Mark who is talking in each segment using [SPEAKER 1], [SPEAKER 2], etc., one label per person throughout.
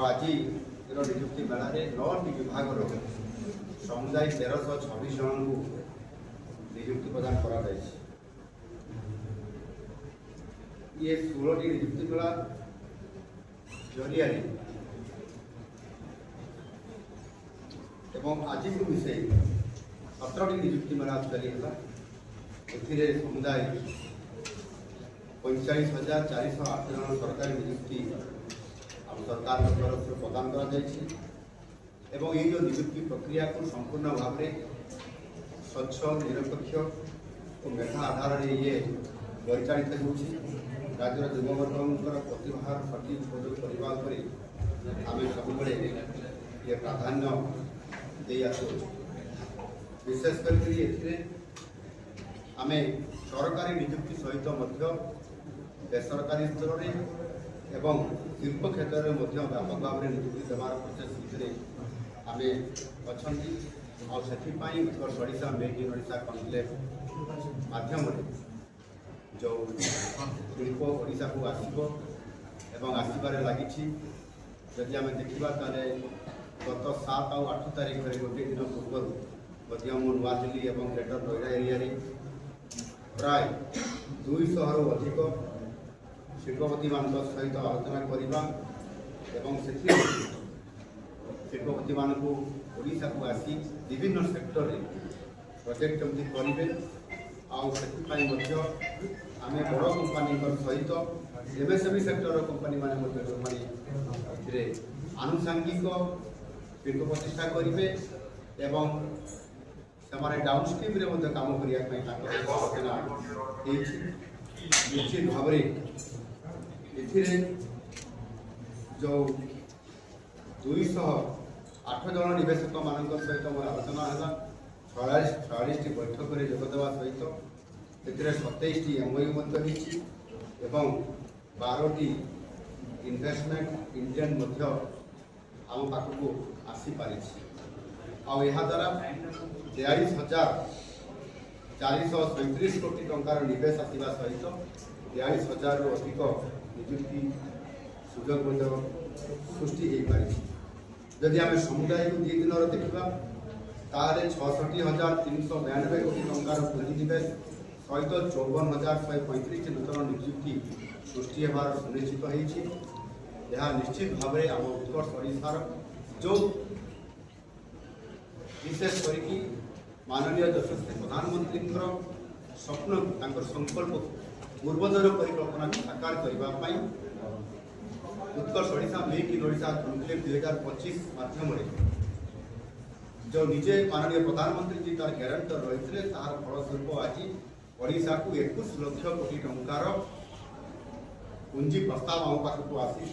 [SPEAKER 1] आज नियुक्ति मेल में 9टी विभाग समुदाय 1326 जन को नियुक्ति प्रदान करा ये 16टी नियुक्ति मेला जरिया एवं आज को मिसे 17टी नियुक्ति मेला चलीगला समुदाय 45,408 जन सरकारी नियुक्ति आम सरकार तरफ से प्रदान कर ये जो नियुक्ति प्रक्रिया को संपूर्ण भाव में स्वच्छ निरपेक्ष और मेधा आधार ये परिचालित होती राज्य युववर्गर प्रतिभा सठिक उपयोग करने आम सब ये प्राधान्य दे आस विशेषकर आम सरकारी नियुक्ति सहित बेसरकारी स्तर में एवं शिल्प क्षेत्र में व्यापक भाव में नियुक्ति देवार प्रोसेस भितर आम अच्छा Utkarsh Odisha make in Odisha conclave माध्यम जो शिल्प ओडिशा को आसब एवं आसबार लगी जदि आम देखा ताले गत 7 और 8 तारीख में गोटे दिन पूर्व नुआ दिल्ली और ग्रेटर नोएडा एरिया प्राय 200 अधिक शिल्पपति मान सहित आलोचना करने शिल्पपति मान को ओडिशा को आसी विभिन्न सेक्टर रे प्रोजेक्ट जमी करेंगे आम बड़ कंपानी सहित एमएसएमई सेक्टर कंपानी माने आनुषंगिक शिल्प प्रतिष्ठा करेंगे एवं से डाउनस्ट्रीम रे काम करने निश्चित भाव जो 208 जन निवेशक मान सहित मोर आलोचना है 46 बैठक में जोगदेवा सहित 27टी एमओयू एवं 12टी इन्वेस्टमेंट इंटेंट आम पाखक आसीपारी द्वारा 43,437 कोटी टंकार निवेश आसवा सहित 43,000 रु अधिक नियुक्ति सुजोग सृष्टि हो पारी जदि आम समुदाय को 2 दिन देखा ताले 66,392 कोटी टंकार पुंजी निवेश सहित 54,135 नूतन नियुक्ति सृष्टि होवार सुनिश्चित होती निश्चित भाव में आम उत्कर्ष ओडिशार जो विशेष करके माननीय यशस्वी प्रधानमंत्री स्वप्न संकल्प पूर्वोदर परिकल्पना साकार करने Utkarsh Odisha make in Odisha conclave 2025 माध्यम जो निजे माननीय प्रधानमंत्री जी तार ग्यारंटर रही तार फलस्वरूप आज ओडिशा को 21 लाख कोटी टंकार पुंजी प्रस्ताव आम पाखक आसी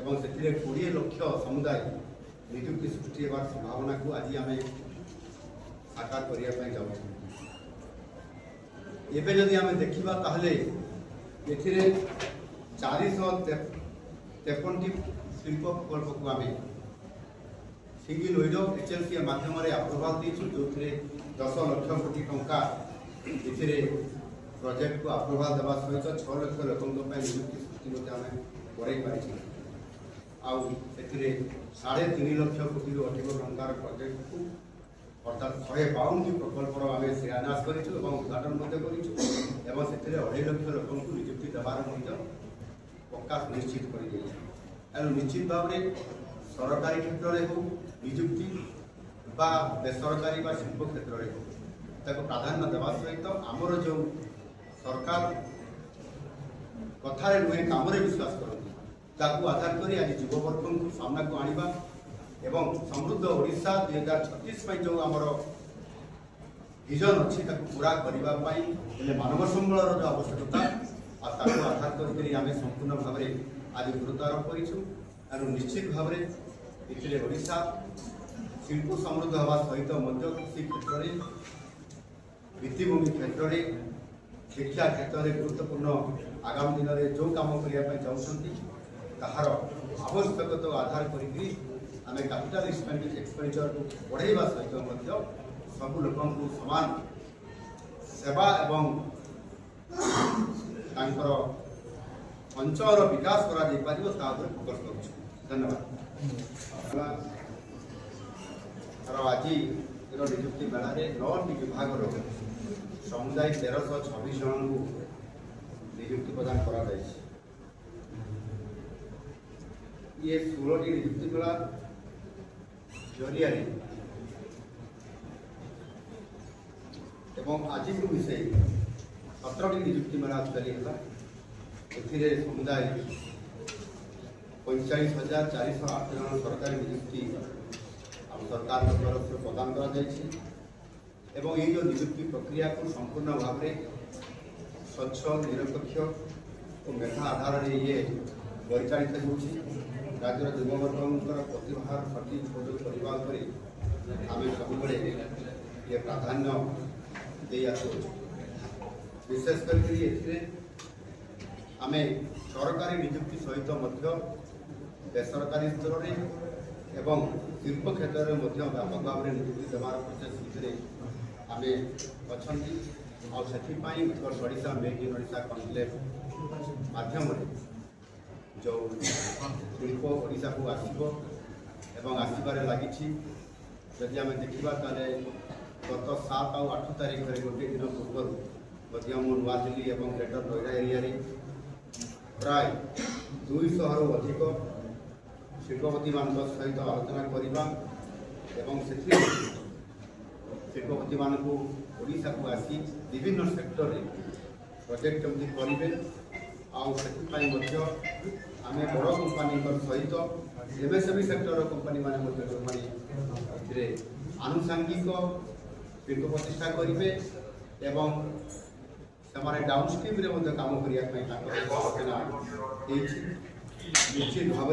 [SPEAKER 1] 20 लाख समुदाय नियुक्ति सृष्टि होवार संभावना को आज आम साकार करने जाऊँ एवं जदि आम देखा ताहले 453टी शिल्प प्रकल्प को आम सिंगल विंडो HLCA माध्यम अप्रुवाल देचु जो 10 लाख कोटी टंका प्रोजेक्ट को अप्रुवाल देवा सहित 6 लाख लोकों नियुक्ति सृष्टि आम कर साढ़े 3 लाख कोटी अधिक टंकार प्रोजेक्ट को अर्थात 152टी प्रकल्प आम शिलान्यास करूँ उद्घाटन करूँ 2.5 लाख लोक नियुक्ति देवार पक्का सुनिश्चित कर निश्चित भाव में सरकारी क्षेत्र में हो नियुक्ति बा बेसरकारी बा शिल्प क्षेत्र में हो प्राधान्य देवा सहित आमर जो सरकार कथार नुहे कम विश्वास करती आधार कर आज युववर्ग को सामना को आनिबा एवं समृद्ध ओडिशा 2036 जो आमर विजन अच्छी पूरा करने मानव संबल जो आवश्यकता आधार कर आम संपूर्ण भाव में आज गुरुत्व आरोप कर निश्चित भाव में ओडिशा शिल्प समृद्ध हवा सहित कृषि क्षेत्र में भित्तिभूमि क्षेत्र में शिक्षा क्षेत्र में गुरुत्वपूर्ण आगामी दिन में जो कम करने चाहते ताहार आवश्यकता आधार कर आम कैपिटल एक्सपेंडिचर को बढ़ावा सहित सब लोक समान सेवा एवं अंचल विकास करा फोकस कर धन्यवाद। आज निजुक्ति मेलार 9टी विभाग समुदाय 1326 जन को निजुक्ति प्रदान करा ये 16टी निजुक्ति मेला जरिया एवं आज को मिसे 17टी निजुक्ति मेला चली है। समुदाय 45,408 जन सरकारी निजुक्ति सरकार तरफ से प्रदान करा ये जो निजुक्ति प्रक्रिया को संपूर्ण भाव में स्वच्छ निरपेक्ष और मेधा आधार में ये परिचालित होची। राज्यर युववर्गर प्रतिभार सठिक उपयोग करने आम सब ये प्राधान्य दे विशेषकर आम सरकारी निजुक्ति सहित बेसरकारी स्तर में एवं शिल्प क्षेत्र में व्यापक भाव में निजुक्ति देवार प्रोसेस आम अच्छा Utkarsh Odisha make in Odisha conclave माध्यम जो शिल्प ओडिशा को आसब एवं आसबार लगी जदि आम देखा गत 7 और 8 तारीख में गोटे दिन पूर्व नुआ दिल्ली और ग्रेटर नोएडा एरिया प्राय 200 अधिक शिल्पपति मान सहित आलोचना करवा शिल्पपति मान ओडिशा को आसी विभिन्न सेक्टर रे प्रोजेक्ट जमी करेंगे आम बड़ कंपानी सहित एमएसएमई सेक्टर कंपानी माने आनुषांगिक शिल्प प्रतिष्ठा करेंगे एवं से डाउनस्ट्रीम रे काम करने निश्चित भाव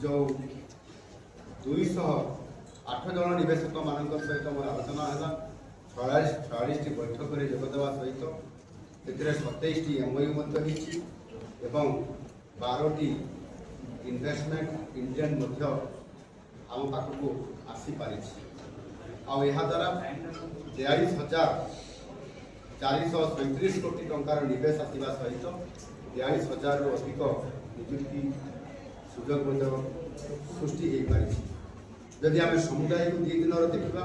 [SPEAKER 1] जो 208 जन निवेशक मान सहित मोर आलोचना है 46टी बैठक में जोगदेवा सहित 27टी एमओयू एवं 12टी इन्वेस्टमेंट इंटेंट आम पाखक आसीपारी द्वारा 43,437 कोटी टंकार निवेश आसवा सहित 42,000 रु अधिक निजुक्ति सुजोग सृष्टि हो पारी। जदि आम समुदाय को 2 दिन देखा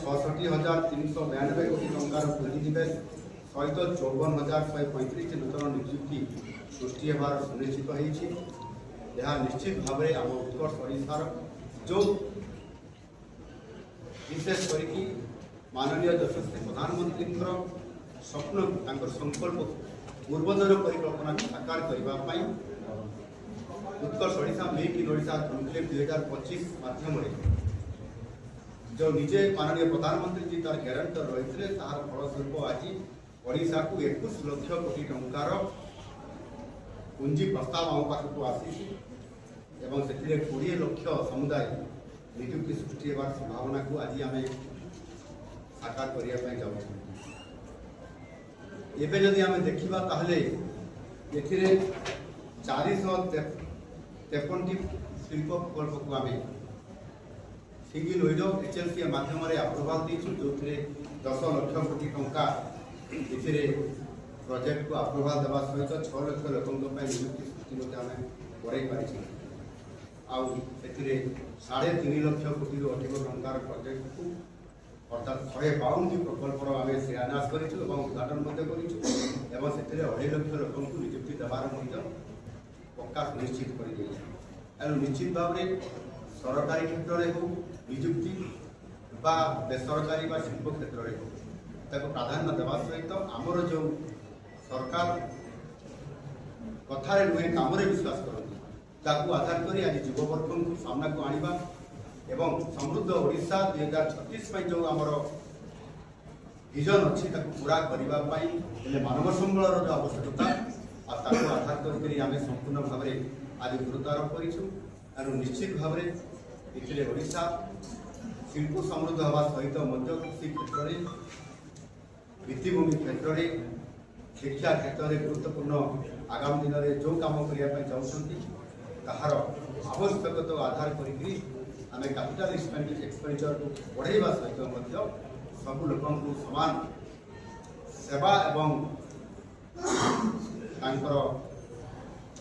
[SPEAKER 1] 66,392 कोटी टंकार पुंजीनिवेश सहित 54,135 नूतन निजुक्ति सृष्टि होवार सुनिश्चित होती। निश्चित भाव में आम उत्कर्ष ओडिशार जो विशेष करके माननीय यशस्वी प्रधानमंत्री स्वप्न संकल्प पूर्वोदर परिकल्पना साकार करने Utkarsh Odisha make in Odisha conclave 2025 माध्यम जो निजे माननीय प्रधानमंत्री जी तार ग्यारंटर रही तार फलस्वरूप आज ओडिशा को 21 लाख कोटी टंकार पुंजी प्रस्ताव आम पाखक आसी 20 लाख समुदाय निजुक्ति सृष्टि होवार संभावना को आज आम साकार करने जाऊँ। एवं जदि आम देखा ताहले ये 453टी शिल्प प्रकल्प को आम सिंगल विंडो HLC माध्यम अप्रुवाल देचु जो 10 लाख कोटी टंका प्रोजेक्ट को अप्रुवाल देवा सहित 6 लाख लोकों निजुक्ति सृष्टि आम करें पारी साढ़े 3 लाख कोटी अधिक टंकार प्रोजेक्ट को अर्थात 152टी प्रकल्प आम शिलान्यास करूँ उद्घाटन करूँ 2.5 लाख लोक निजुक्ति देवार पक्का सुनिश्चित कर निश्चित भाव में सरकारी क्षेत्र में हो निजुक्ति बा बेसरकारी बा शिल्प क्षेत्र में हो प्राधान्य देवा सहित आमर जो सरकार कथार नुहे कम विश्वास करती आधार कर आज युववर्ग को सामना को आनिबा एवं समृद्ध ओडिशा 2036 जो आमर विजन अच्छी पूरा करने मानव संबल जो आवश्यकता आधार कर संपूर्ण भाव में आज गुरुत्वारोप करूँ निश्चित भाव में ओडिशा शिल्प समृद्ध हवा सहित कृषि क्षेत्र में भित्तिभूमि क्षेत्र में शिक्षा क्षेत्र में गुरुत्वपूर्ण आगामी दिन में जो काम करने चाहते ताहार आवश्यकता आधार करी आम कैपिटल एक्सपेंडिचर को बढ़ावा सहित सब लोक समान सेवा एवं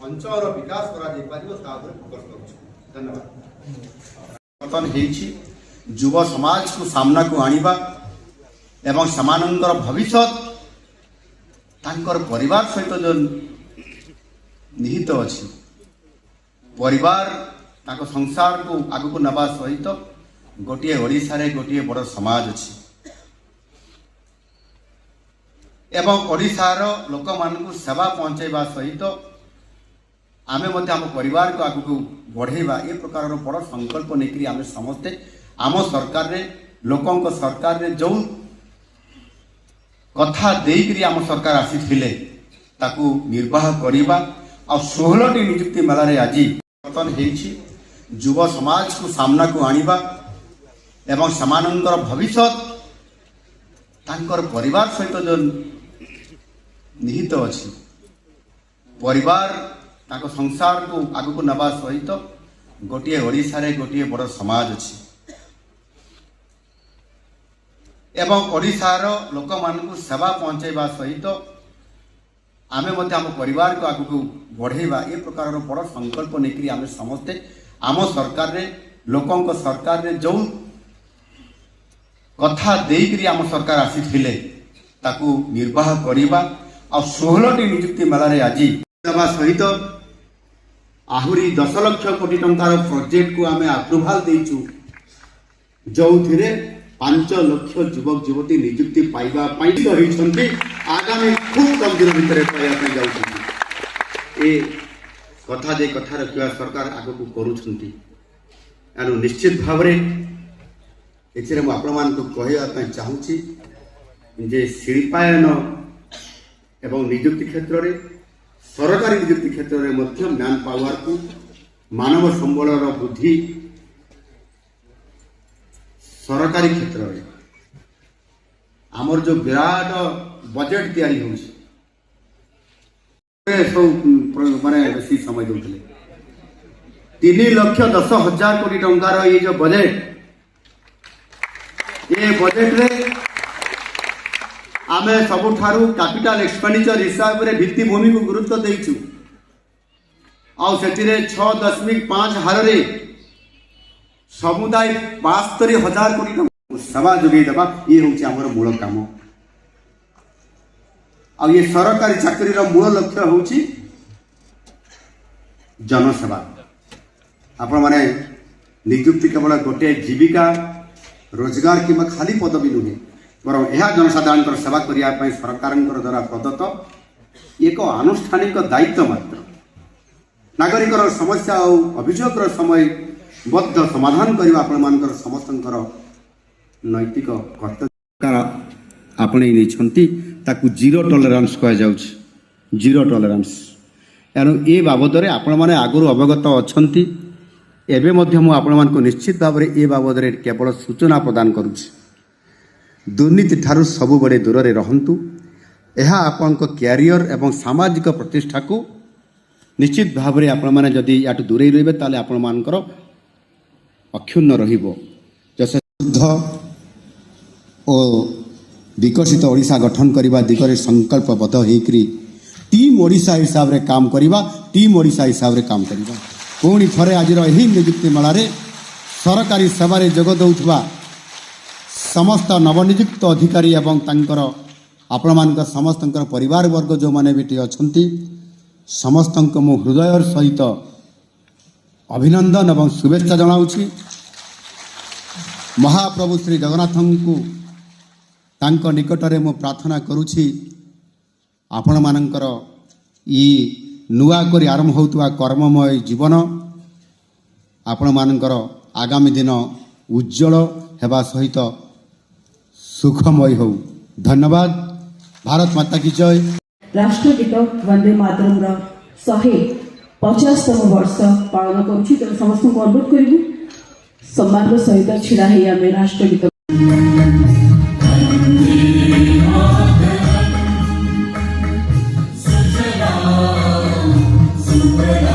[SPEAKER 1] ଅଞ୍ଚଳର ବିକାଶ କରାଯାଇପାରିବ ତା ଉପରେ ଫୋକସ୍ କରୁଛୁ। ଧନ୍ୟବାଦ। ବର୍ତ୍ତମାନ ହେଇଛି ଯୁବ ସମାଜକୁ ସାମ୍ନାକୁ ଆଣିବା ଏବଂ ସେମାନଙ୍କର ଭବିଷ୍ୟତ ତାଙ୍କର ପରିବାର ସହିତ ଯେଉଁ ନିହିତ ଅଛି, ପରିବାର ତାଙ୍କ ସଂସାରକୁ ଆଗକୁ ନେବା ସହିତ ଗୋଟିଏ ଓଡ଼ିଶାରେ ଗୋଟିଏ ବଡ଼ ସମାଜ ଅଛି ଏବଂ ଓଡ଼ିଶାର ଲୋକମାନଙ୍କୁ ସେବା ପହଞ୍ଚାଇବା ସହିତ ଆମେ ମଧ୍ୟ ଆମ ପରିବାରକୁ ଆଗକୁ ବଢ଼େଇବା ଏ ପ୍ରକାରର ବଡ଼ ସଂକଳ୍ପ ନେଇକରି ଆମେ ସମସ୍ତେ ଆମ ସରକାରରେ ଲୋକଙ୍କ ସରକାରରେ ଯେଉଁ କଥା ଦେଇକରି ଆମ ସରକାର ଆସିଥିଲେ ତାକୁ ନିର୍ବାହ କରିବା। ଆଉ 16ଟି ନିଯୁକ୍ତି ମେଳାରେ ଆଜି ବର୍ତ୍ତମାନ ହେଇଛି ଯୁବ ସମାଜକୁ ସାମ୍ନାକୁ ଆଣିବା ଏବଂ ସେମାନଙ୍କର ଭବିଷ୍ୟତ ତାଙ୍କର ପରିବାର ସହିତ ଯେଉଁ ନିହିତ ଅଛି, ପରିବାର ତାଙ୍କ ସଂସାରକୁ ଆଗକୁ ନେବା ସହିତ ଗୋଟିଏ ଓଡ଼ିଶାରେ ଗୋଟିଏ ବଡ଼ ସମାଜ ଅଛି ଏବଂ ଓଡ଼ିଶାର ଲୋକମାନଙ୍କୁ ସେବା ପହଞ୍ଚାଇବା ସହିତ ଆମେ ମଧ୍ୟ ଆମ ପରିବାରକୁ ଆଗକୁ ବଢ଼େଇବା ଏ ପ୍ରକାରର ବଡ଼ ସଂକଳ୍ପ ନେଇକରି ଆମେ ସମସ୍ତେ ଆମ ସରକାରରେ ଲୋକଙ୍କ ସରକାରରେ ଯେଉଁ କଥା ଦେଇକରି ଆମ ସରକାର ଆସିଥିଲେ ତାକୁ ନିର୍ବାହ କରିବା। ଆଉ 16ଟି ନିଯୁକ୍ତି ମେଳାରେ ଆଜି ଦେବା ସହିତ ଆହୁରି 10 ଲକ୍ଷ କୋଟି ଟଙ୍କାର ପ୍ରୋଜେକ୍ଟକୁ ଆମେ ଆପ୍ରୁଭାଲ ଦେଇଛୁ, ଯେଉଁଥିରେ 5 ଲକ୍ଷ ଯୁବକ ଯୁବତୀ ନିଯୁକ୍ତି ପାଇବା ପାଇଁ ରହିଛନ୍ତି, ଆଗାମୀ ଖୁବ୍ କମ୍ ଦିନ ଭିତରେ ପାଇବା ପାଇଁ ଯାଉଛନ୍ତି। ଏ କଥା ଯେ କଥା ରଖିବା ସରକାର ଆଗକୁ କରୁଛନ୍ତି। ଏଣୁ ନିଶ୍ଚିତ ଭାବରେ ଏଥିରେ ମୁଁ ଆପଣମାନଙ୍କୁ କହିବା ପାଇଁ ଚାହୁଁଛି ଯେ ଶିଳ୍ପାୟନ ଏବଂ ନିଯୁକ୍ତି କ୍ଷେତ୍ରରେ ସରକାରୀ ନିଯୁକ୍ତି କ୍ଷେତ୍ରରେ ମଧ୍ୟ ମ୍ୟାନ୍ ପାୱାରକୁ ମାନବ ସମ୍ବଳର ବୃଦ୍ଧି ସରକାରୀ କ୍ଷେତ୍ରରେ ଆମର ଯେଉଁ ବିରାଟ ବଜେଟ୍ ତିଆରି ହେଉଛି ସବୁ ମାନେ ବେଶୀ ସମୟ ଦେଉଥିଲେ 3,10,000 କୋଟି ଟଙ୍କାର ଏଇ ଯେଉଁ ବଜେଟ୍, ଏ ବଜେଟ୍ରେ ଆମେ ସବୁଠାରୁ କ୍ୟାପିଟାଲ ଏକ୍ସପେଣ୍ଡିଚର ହିସାବରେ ଭିତ୍ତିଭୂମିକୁ ଗୁରୁତ୍ୱ ଦେଇଛୁ। ଆଉ ସେଥିରେ 6.5 ହାରରେ ସମୁଦାୟ 72,000 କୋଟି ଟଙ୍କା ସେବା ଯୋଗାଇ ଦେବା, ଇଏ ହେଉଛି ଆମର ମୂଳ କାମ। ଆଉ ଏ ସରକାରୀ ଚାକିରିର ମୂଳ ଲକ୍ଷ୍ୟ ହେଉଛି ଜନସେବା। ଆପଣମାନେ ନିଯୁକ୍ତି କେବଳ ଗୋଟିଏ ଜୀବିକା ରୋଜଗାର କିମ୍ବା ଖାଲି ପଦବୀ ନୁହେଁ, ବରଂ ଏହା ଜନସାଧାରଣଙ୍କର ସେବା କରିବା ପାଇଁ ସରକାରଙ୍କର ଦ୍ୱାରା ପ୍ରଦତ୍ତ ଏକ ଆନୁଷ୍ଠାନିକ ଦାୟିତ୍ୱ ମାତ୍ର। ନାଗରିକର ସମସ୍ୟା ଆଉ ଅଭିଯୋଗର ସମୟବଦ୍ଧ ସମାଧାନ କରିବା ଆପଣମାନଙ୍କର ସମସ୍ତଙ୍କର ନୈତିକ କର୍ତ୍ତବ୍ୟ ଆପଣେଇ ନେଇଛନ୍ତି। ତାକୁ ଜିରୋ ଟଲରାନ୍ସ କୁହାଯାଉଛି, ଜିରୋ ଟଲରାନ୍ସ। ଏଣୁ ଏ ବାବଦରେ ଆପଣମାନେ ଆଗରୁ ଅବଗତ ଅଛନ୍ତି। ଏବେ ମଧ୍ୟ ମୁଁ ଆପଣମାନଙ୍କୁ ନିଶ୍ଚିତ ଭାବରେ ଏ ବାବଦରେ କେବଳ ସୂଚନା ପ୍ରଦାନ କରୁଛି। ଦୁର୍ନୀତି ଠାରୁ ସବୁବେଳେ ଦୂରରେ ରହନ୍ତୁ। ଏହା ଆପଣଙ୍କ କ୍ୟାରିୟର ଏବଂ ସାମାଜିକ ପ୍ରତିଷ୍ଠାକୁ ନିଶ୍ଚିତ ଭାବରେ ଆପଣମାନେ ଯଦି ୟାଠୁ ଦୂରେଇ ରହିବେ ତାହେଲେ ଆପଣମାନଙ୍କର ଅକ୍ଷୁଣ୍ଣ ରହିବ। ଯଶୋଦ୍ଧ ଓ ବିକଶିତ ଓଡ଼ିଶା ଗଠନ କରିବା ଦିଗରେ ସଂକଳ୍ପବଦ୍ଧ ହୋଇକରି ଟିମ୍ ଓଡ଼ିଶା ହିସାବରେ କାମ କରିବା, ଟିମ୍ ଓଡ଼ିଶା ହିସାବରେ କାମ କରିବା। ପୁଣି ଥରେ ଆଜିର ଏହି ନିଯୁକ୍ତି ମେଳାରେ ସରକାରୀ ସେବାରେ ଯୋଗ ଦେଉଥିବା ସମସ୍ତ ନବନିଯୁକ୍ତ ଅଧିକାରୀ ଏବଂ ତାଙ୍କର ଆପଣମାନଙ୍କ ସମସ୍ତଙ୍କର ପରିବାର ବର୍ଗ ଯେଉଁମାନେ ବି ଏଠି ଅଛନ୍ତି ସମସ୍ତଙ୍କୁ ମୁଁ ହୃଦୟର ସହିତ ଅଭିନନ୍ଦନ ଏବଂ ଶୁଭେଚ୍ଛା ଜଣାଉଛି। ମହାପ୍ରଭୁ ଶ୍ରୀ ଜଗନ୍ନାଥଙ୍କୁ ତାଙ୍କ ନିକଟରେ ମୁଁ ପ୍ରାର୍ଥନା କରୁଛି ଆପଣମାନଙ୍କର ଇ ନୂଆ କରି ଆରମ୍ଭ ହେଉଥିବା କର୍ମମୟ ଜୀବନ ଆପଣମାନଙ୍କର ଆଗାମୀ ଦିନ ଉଜ୍ଜଳ ହେବା ସହିତ ସୁଖମୟ ହେଉ। ଧନ୍ୟବାଦ। ଭାରତ ମାତା କି ଜୟ।
[SPEAKER 2] ରାଷ୍ଟ୍ରଗୀତ ବନ୍ଦେ ମାତରମ୍ର 150ତମ ବର୍ଷ ପାଳନ କରୁଛି। ତେଣୁ ସମସ୍ତଙ୍କୁ ଅନୁରୋଧ କରିବୁ ସମ୍ମାନର ସହିତ ଛିଡ଼ା ହେଇ ଆମେ ରାଷ୍ଟ୍ରଗୀତ
[SPEAKER 3] Super